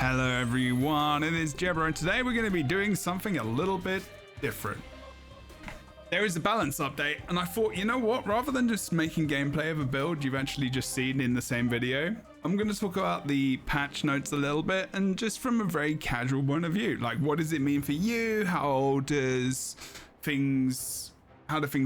Hello everyone, it is Jebrounity, and today we're going to be doing something a little bit different. There is a balance update, and I thought, you know what, rather than just making gameplay of a build you've actually just seen in the same video, I'm going to talk about the patch notes a little bit, and just from a very casual point of view. Like, what does it mean for you? How do things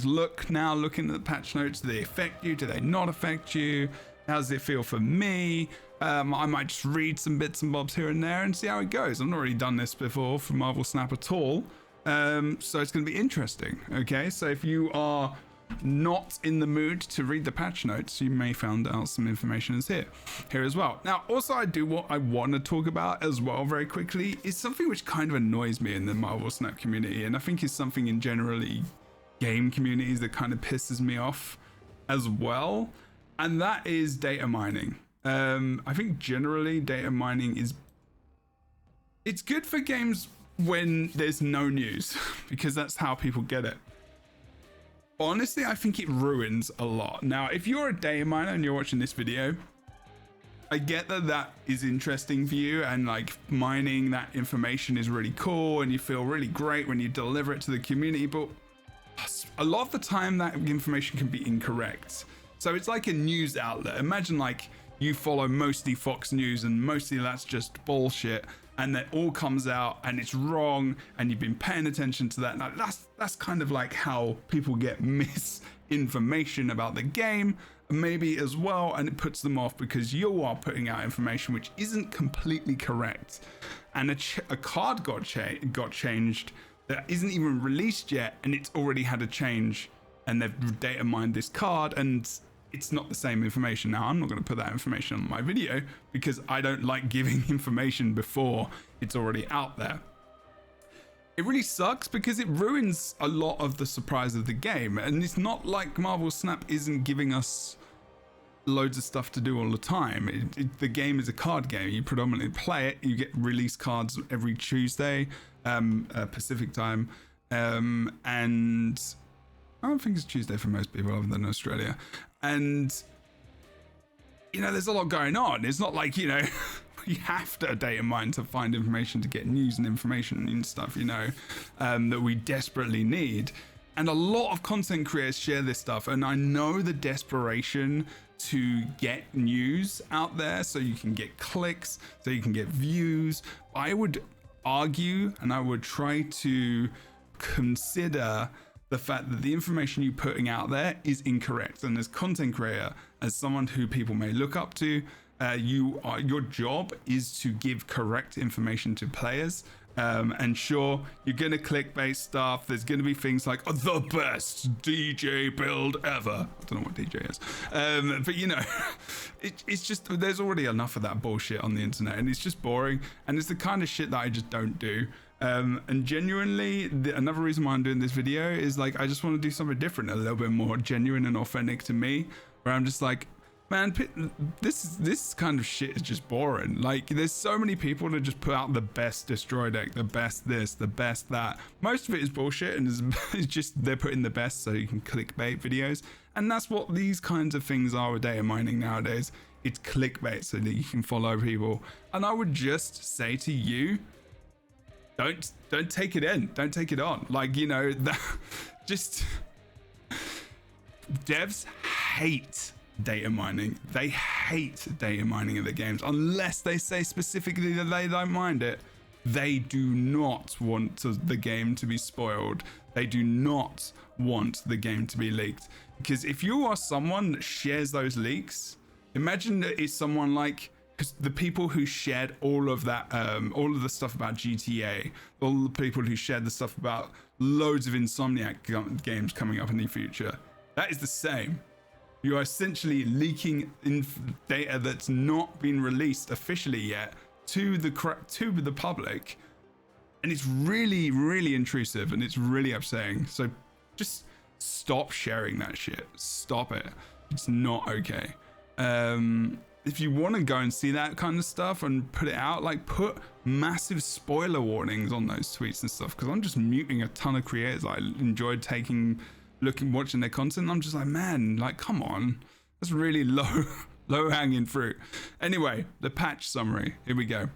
look now looking at the patch notes? Do they affect you? Do they not affect you? How does it feel for me? I might just read some bits and bobs here and there and see how it goes. I've not really done this before for marvelsnap at all. So it's going to be interesting. Okay, so if you are not in the mood to read the patch notes, you may find out some information is here as well. Now, also what I want to talk about as well very quickly is something which kind of annoys me in the marvelsnap community, and I think is something in generally game communities that kind of pisses me off as well, and that is data mining. I think generally data mining it's good for games when there's no news because that's how people get it. Honestly, I think it ruins a lot. Now, if you're a data miner and you're watching this video, I get that is interesting for you, and like mining that information is really cool and you feel really great when you deliver it to the community, but a lot of the time that information can be incorrect. So it's like a news outlet. Imagine like you follow mostly Fox News and mostly that's just bullshit, and that all comes out and it's wrong and you've been paying attention to that. Now that's kind of like how people get misinformation about the game maybe as well, and it puts them off because you are putting out information which isn't completely correct, and a card got changed that isn't even released yet, and it's already had a change, and they've data mined this card and it's not the same information. Now, I'm not going to put that information on my video because I don't like giving information before it's already out there. It really sucks because it ruins a lot of the surprise of the game, and it's not like marvelsnap isn't giving us loads of stuff to do all the time. The game is a card game. You predominantly play it. You get release cards every Tuesday, Pacific time, and I don't think it's Tuesday for most people other than Australia. And, you know, there's a lot going on. It's not like, you know, you have to data mine to find information to get news and information and stuff, you know, that we desperately need. And a lot of content creators share this stuff. And I know the desperation to get news out there so you can get clicks, so you can get views. I would argue, and I would try to consider the fact that the information you're putting out there is incorrect. And as content creator, as someone who people may look up to, your job is to give correct information to players. And sure, you're gonna clickbait stuff. There's gonna be things like the best DJ build ever. I don't know what DJ is, but you know, it's just, there's already enough of that bullshit on the internet, and it's just boring, and it's the kind of shit that I just don't do. And genuinely, another reason why I'm doing this video is like, I just want to do something different, a little bit more genuine and authentic to me, where I'm just like, man, this kind of shit is just boring. Like, there's so many people that just put out the best destroy deck, the best this, the best that. Most of it is bullshit, and it's just they're putting the best so you can clickbait videos. And that's what these kinds of things are with data mining nowadays. It's clickbait so that you can follow people. And I would just say to you, don't take it in, don't take it on. Like, you know, just devs hate data mining. They hate data mining of the games unless they say specifically that they don't mind it. They do not want the game to be spoiled. They do not want the game to be leaked, because if you are someone that shares those leaks, imagine that it's someone like, because the people who shared all of that, all of the stuff about GTA, all the people who shared the stuff about loads of Insomniac games coming up in the future, that is the same. You are essentially leaking data that's not been released officially yet to the public, and it's really, really intrusive, and it's really upsetting. So just stop sharing that shit. Stop it. It's not okay. If you want to go and see that kind of stuff and put it out, like, put massive spoiler warnings on those tweets and stuff, because I'm just muting a ton of creators I enjoyed watching their content, and I'm just like, man, like, come on, that's really low hanging fruit. Anyway, the patch summary, here we go.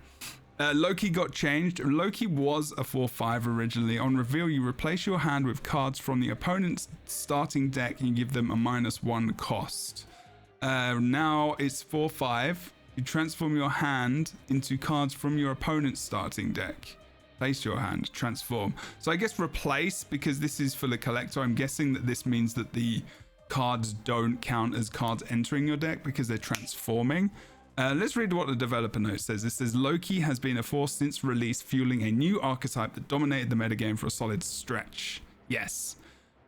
Loki got changed. Loki was a 4/5 originally. On reveal, you replace your hand with cards from the opponent's starting deck and you give them a -1 cost. Now it's 4/5. You transform your hand into cards from your opponent's starting deck. Place your hand, transform. So I guess replace, because this is for the collector. I'm guessing that this means that the cards don't count as cards entering your deck because they're transforming. Let's read what the developer note says. It says, Loki has been a force since release, fueling a new archetype that dominated the metagame for a solid stretch. Yes.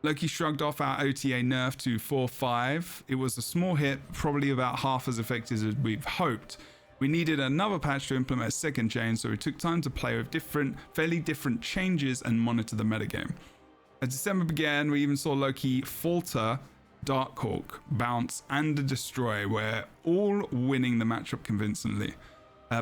Loki shrugged off our OTA nerf to 4/5. It was a small hit, probably about half as effective as we've hoped. We needed another patch to implement a second change, so it took time to play with fairly different changes and monitor the metagame. As December began, we even saw Loki falter, Darkhawk, bounce, and destroy, where all winning the matchup convincingly.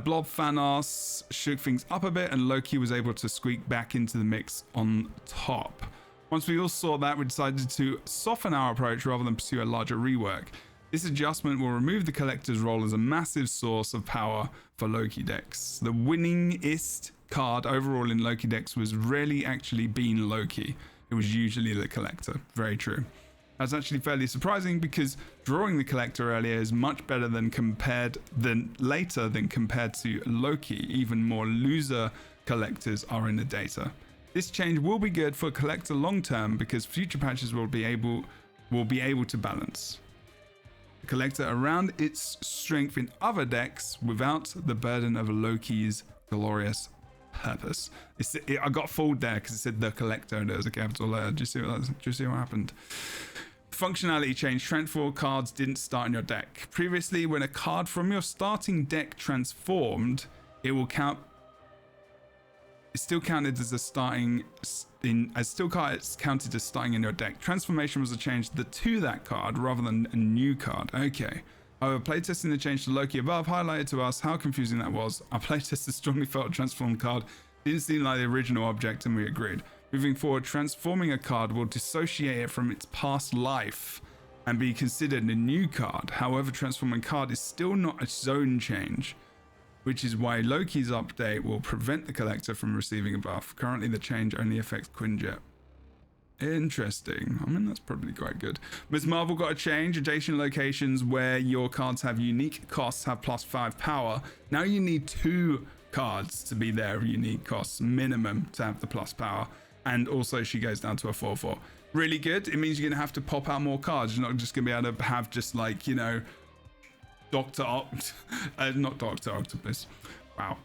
Blob Thanos shook things up a bit, and Loki was able to squeak back into the mix on top. Once we all saw that, we decided to soften our approach rather than pursue a larger rework. This adjustment will remove the collector's role as a massive source of power for Loki decks. The winningest card overall in Loki decks was rarely actually been Loki. It was usually the collector. Very true. That's actually fairly surprising because drawing the collector earlier is much better later than compared to Loki. Even more loser collectors are in the data. This change will be good for collector long term because future patches will be able to balance the collector around its strength in other decks without the burden of Loki's glorious purpose. I got fooled there because it said the collector and there was a capital letter. Do you see what happened? Functionality change. Transform cards didn't start in your deck. Previously, when a card from your starting deck transformed, it will count. It's still counted as counted as starting in your deck. Transformation was a change to that card rather than a new card. Okay. However, playtesting the change to Loki above highlighted to us how confusing that was. Our playtesters strongly felt a transformed card didn't seem like the original object, and we agreed. Moving forward, transforming a card will dissociate it from its past life and be considered a new card. However, transforming a card is still not a zone change, which is why Loki's update will prevent the collector from receiving a buff. Currently, the change only affects Quinjet. Interesting. I mean, that's probably quite good. Ms. Marvel got a change. Adjacent locations where your cards have unique costs have +5 power. Now you need 2 cards to be their unique costs minimum to have the plus power. And also she goes down to a 4/4. Really good. It means you're going to have to pop out more cards. You're not just going to be able to have just like, you know, not Dr. Octopus. Wow.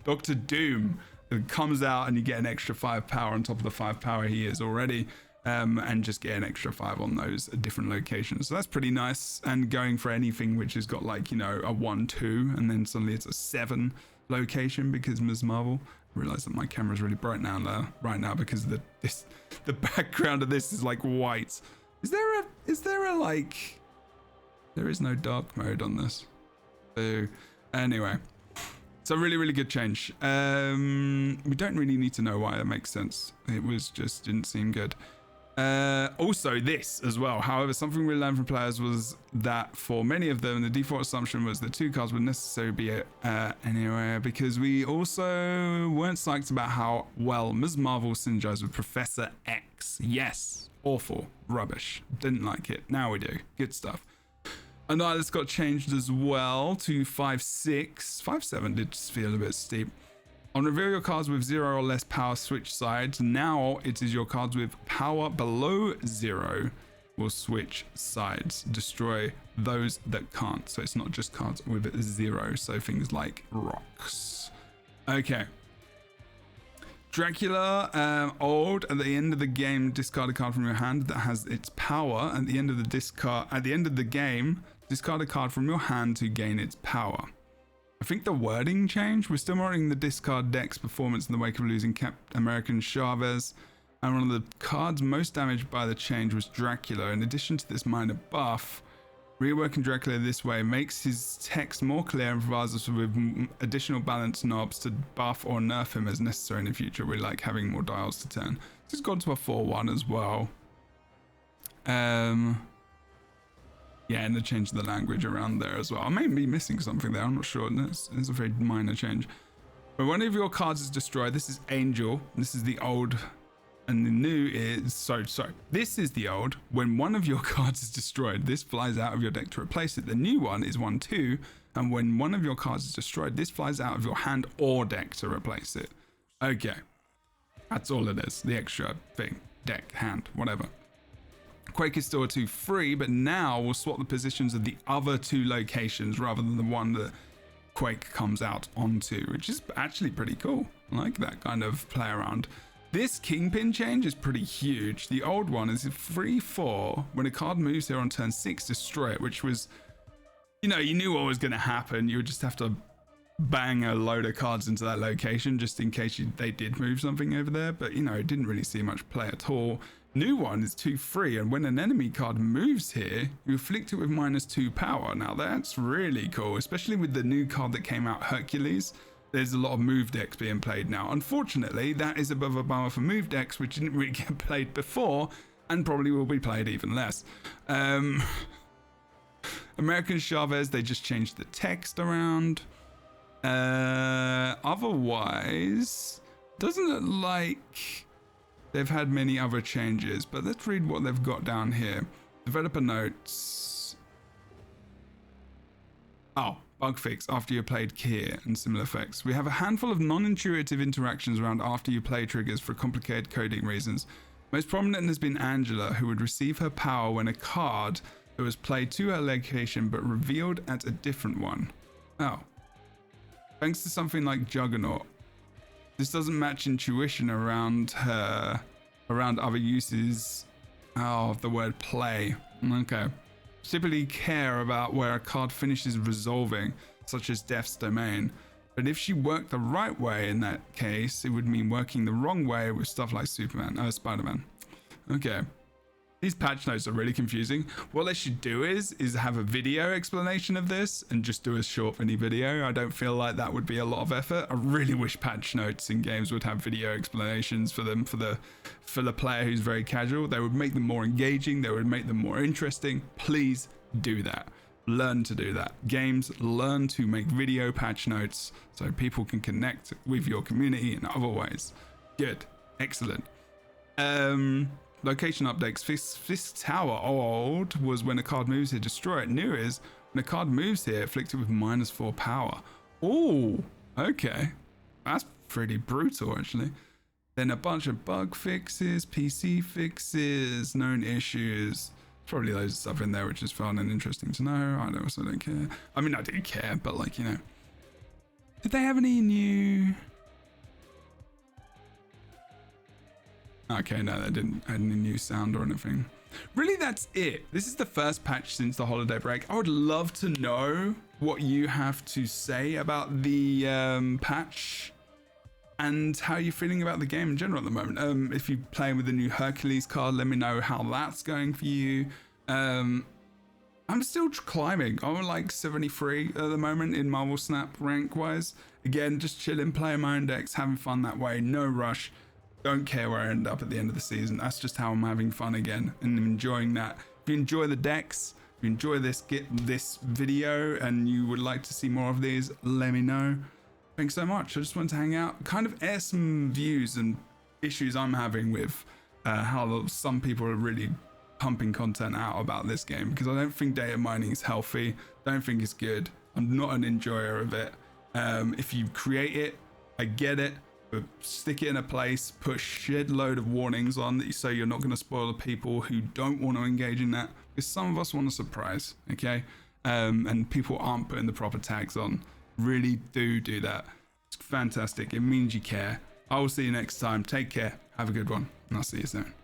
Dr. Doom comes out and you get an extra 5 power on top of the 5 power he is already. And just get an extra 5 on those different locations. So that's pretty nice. And going for anything which has got like, you know, a 1-2 and then suddenly it's a 7 location because Ms. Marvel. I realize that my camera's really bright now right now because the background of this is like white. Is there a like, there is no dark mode on this. So anyway, so really, really good change. We don't really need to know why. That makes sense. It was just didn't seem good. Also this as well. However, something we learned from players was that for many of them, the default assumption was that 2 cards would necessarily be anywhere because we also weren't psyched about how well Ms. Marvel synergized with Professor X. Yes, awful, rubbish, didn't like it. Now we do, good stuff. Annihilus got changed as well to 5/6. 5/7 did just feel a bit steep. On reveal your cards with 0 or less power, switch sides. Now it is your cards with power below 0 will switch sides. Destroy those that can't. So it's not just cards with 0. So things like rocks. Okay. Dracula, old. At the end of the game, discard a card from your hand that has its power. At the end of the game, discard a card from your hand to gain its power. I think the wording changed. We're still monitoring the discard deck's performance in the wake of losing Captain American Chavez, and one of the cards most damaged by the change was Dracula. In addition to this minor buff, reworking Dracula this way makes his text more clear and provides us with additional balance knobs to buff or nerf him as necessary in the future. We like having more dials to turn. This has gone to a 4/1 as well. Yeah, and they changed the language around there as well. I may be missing something there, I'm not sure. It's a very minor change. When one of your cards is destroyed, this is Angel. This is the old, and the new is, sorry. This is the old. When one of your cards is destroyed, this flies out of your deck to replace it. The new one is 1/2, and when one of your cards is destroyed, this flies out of your hand or deck to replace it. Okay, that's all it is. The extra thing, deck, hand, whatever. Quake is still a 2/3, but now we'll swap the positions of the other 2 locations rather than the one that Quake comes out onto, which is actually pretty cool. I like that kind of play around. This Kingpin change is pretty huge. The old one is 3/4. When a card moves here on turn 6, destroy it, which was, you know, you knew what was going to happen. You would just have to bang a load of cards into that location just in case they did move something over there, but you know, it didn't really see much play at all. New one is 2/3, and when an enemy card moves here, you afflict it with -2 power. Now that's really cool, especially with the new card that came out, Hercules. There's a lot of move decks being played now. Unfortunately, that is above a bar for move decks, which didn't really get played before, and probably will be played even less. American Chavez, they just changed the text around. Otherwise, doesn't look like they've had many other changes, but let's read what they've got down here. Developer notes. Oh, bug fix after you played Kier and similar effects. We have a handful of non-intuitive interactions around after you play triggers for complicated coding reasons. Most prominent has been Angela, who would receive her power when a card that was played to her location but revealed at a different one. Oh. Thanks to something like Juggernaut. This doesn't match intuition around other uses of the word play. Okay. Typically care about where a card finishes resolving, such as Death's Domain. But if she worked the right way in that case, it would mean working the wrong way with stuff like Spider-Man. Okay. These patch notes are really confusing. What they should do is have a video explanation of this and just do a short mini video. I don't feel like that would be a lot of effort. I really wish patch notes in games would have video explanations for them, for the player who's very casual. They would make them more engaging. They would make them more interesting. Please do that. Learn to do that. Games, learn to make video patch notes so people can connect with your community in other ways. Good. Excellent. Location updates. Fisk Tower old was when a card moves here, destroy it. New is when a card moves here, afflicted with -4 power. Oh, okay. That's pretty brutal, actually. Then a bunch of bug fixes, PC fixes, known issues. Probably loads of stuff in there, which is fun and interesting to know. I also don't care. I mean, I do care, but like, you know. Did they have any new... Okay, no, they didn't add any new sound or anything. Really, that's it. This is the first patch since the holiday break. I would love to know what you have to say about the patch and how you're feeling about the game in general at the moment. If you're playing with the new Hercules card, let me know how that's going for you. I'm still climbing. I'm like 73 at the moment in Marvel Snap rank wise. Again, just chilling, playing my own decks, having fun that way. No rush. Don't care where I end up at the end of the season. That's just how I'm having fun again and enjoying that. If you enjoy the decks, if you enjoy this video and you would like to see more of these, let me know. Thanks so much. I just want to hang out, kind of air some views and issues I'm having with how some people are really pumping content out about this game, because I don't think data mining is healthy. Don't think it's good. I'm not an enjoyer of it. If you create it, I get it. But stick it in a place, put a shed load of warnings on that, so you're not going to spoil the people who don't want to engage in that, because some of us want a surprise, okay? And people aren't putting the proper tags on. Really do that. It's fantastic. It means you care. I will see you next time. Take care. Have a good one, and I'll see you soon.